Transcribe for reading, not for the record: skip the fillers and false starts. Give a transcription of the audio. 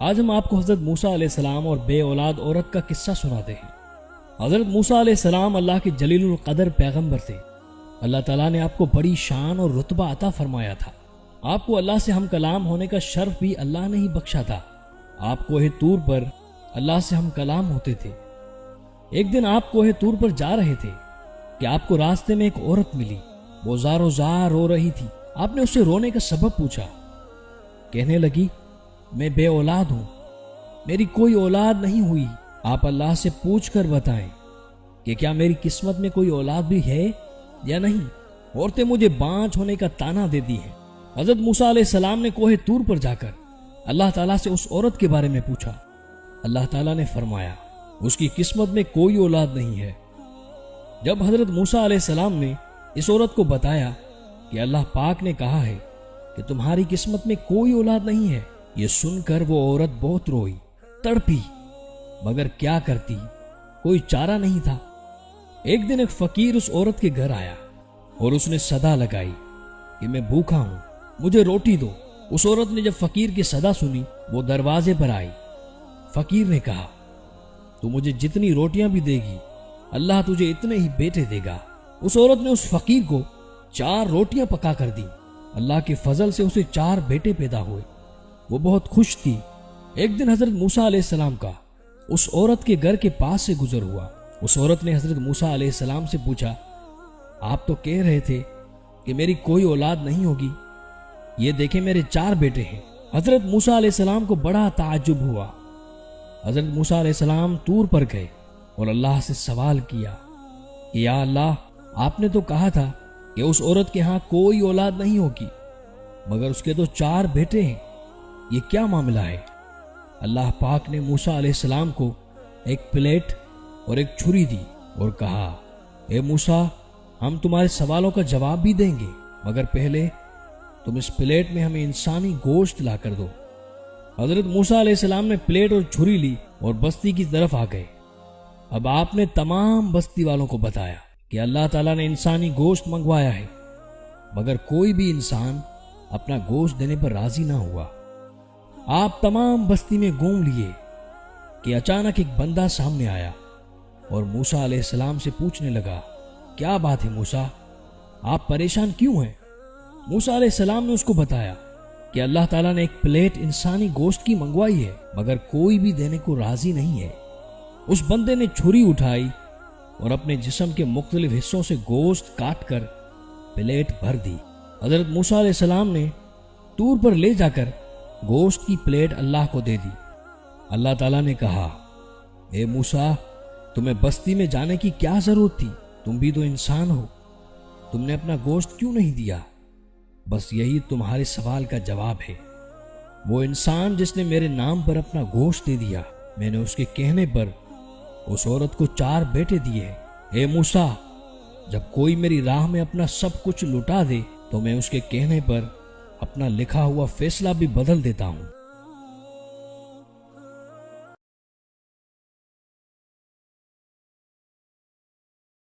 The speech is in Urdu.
آج ہم آپ کو حضرت موسیٰ علیہ السلام اور بے اولاد عورت کا قصہ سناتے ہیں۔ حضرت موسیٰ علیہ السلام اللہ کے جلیل القدر پیغمبر تھے۔ اللہ تعالیٰ نے آپ کو بڑی شان اور رتبہ عطا فرمایا تھا۔ آپ کو اللہ سے ہم کلام ہونے کا شرف بھی اللہ نے ہی بخشا تھا۔ آپ کوہ طور پر اللہ سے ہم کلام ہوتے تھے۔ ایک دن آپ کوہ طور پر جا رہے تھے کہ آپ کو راستے میں ایک عورت ملی۔ وہ زار رو رہی تھی۔ آپ نے اس سے رونے کا سبب پوچھا۔ کہنے لگی، میں بے اولاد ہوں، میری کوئی اولاد نہیں ہوئی۔ آپ اللہ سے پوچھ کر بتائیں کہ کیا میری قسمت میں کوئی اولاد بھی ہے یا نہیں۔ عورتیں مجھے بانجھ ہونے کا طعنہ دیتی ہیں۔ حضرت موسیٰ علیہ السلام نے کوہ طور پر جا کر اللہ تعالیٰ سے اس عورت کے بارے میں پوچھا۔ اللہ تعالیٰ نے فرمایا، اس کی قسمت میں کوئی اولاد نہیں ہے۔ جب حضرت موسیٰ علیہ السلام نے اس عورت کو بتایا کہ اللہ پاک نے کہا ہے کہ تمہاری قسمت میں کوئی اولاد نہیں ہے، یہ سن کر وہ عورت بہت روئی، تڑپی، مگر کیا کرتی، کوئی چارہ نہیں تھا۔ ایک دن ایک فقیر اس عورت کے گھر آیا اور اس نے صدا لگائی کہ میں بھوکا ہوں، مجھے روٹی دو۔ اس عورت نے جب فقیر کی صدا سنی، وہ دروازے پر آئی۔ فقیر نے کہا، تو مجھے جتنی روٹیاں بھی دے گی، اللہ تجھے اتنے ہی بیٹے دے گا۔ اس عورت نے اس فقیر کو 4 روٹیاں پکا کر دی۔ اللہ کے فضل سے اسے 4 بیٹے پیدا ہوئے۔ وہ بہت خوش تھی۔ ایک دن حضرت موسیٰ علیہ السلام کا اس عورت کے گھر کے پاس سے گزر ہوا۔ اس عورت نے حضرت موسیٰ علیہ السلام سے پوچھا، آپ تو کہہ رہے تھے کہ میری کوئی اولاد نہیں ہوگی، یہ دیکھیں میرے 4 بیٹے ہیں۔ حضرت موسیٰ علیہ السلام کو بڑا تعجب ہوا۔ حضرت موسیٰ علیہ السلام طور پر گئے اور اللہ سے سوال کیا کہ یا اللہ، آپ نے تو کہا تھا کہ اس عورت کے ہاں کوئی اولاد نہیں ہوگی، مگر اس کے تو 4 بیٹے ہیں، یہ کیا معاملہ ہے؟ اللہ پاک نے موسیٰ علیہ السلام کو ایک پلیٹ اور ایک چھری دی اور کہا، اے موسیٰ، ہم تمہارے سوالوں کا جواب بھی دیں گے، مگر پہلے تم اس پلیٹ میں ہمیں انسانی گوشت لا کر دو۔ حضرت موسیٰ علیہ السلام نے پلیٹ اور چھری لی اور بستی کی طرف آ گئے۔ اب آپ نے تمام بستی والوں کو بتایا کہ اللہ تعالیٰ نے انسانی گوشت منگوایا ہے، مگر کوئی بھی انسان اپنا گوشت دینے پر راضی نہ ہوا۔ آپ تمام بستی میں گھوم لیے کہ اچانک ایک بندہ سامنے آیا اور موسیٰ علیہ السلام سے پوچھنے لگا، کیا بات ہے موسیٰ، آپ پریشان کیوں ہیں؟ موسیٰ علیہ السلام نے اس کو بتایا کہ اللہ تعالیٰ نے ایک پلیٹ انسانی گوشت کی منگوائی ہے، مگر کوئی بھی دینے کو راضی نہیں ہے۔ اس بندے نے چھری اٹھائی اور اپنے جسم کے مختلف حصوں سے گوشت کاٹ کر پلیٹ بھر دی۔ حضرت موسیٰ علیہ السلام نے طور پر لے جا کر گوشت کی پلیٹ اللہ کو دے دی۔ اللہ تعالیٰ نے کہا، اے موسیٰ، تمہیں بستی میں جانے کی کیا ضرورت تھی؟ تم بھی تو انسان ہو، تم نے اپنا گوشت کیوں نہیں دیا؟ بس یہی تمہارے سوال کا جواب ہے۔ وہ انسان جس نے میرے نام پر اپنا گوشت دے دیا، میں نے اس کے کہنے پر اس عورت کو 4 بیٹے دیے ہیں۔ اے موسیٰ، جب کوئی میری راہ میں اپنا سب کچھ لٹا دے تو میں اس کے کہنے پر اپنا لکھا ہوا فیصلہ بھی بدل دیتا ہوں۔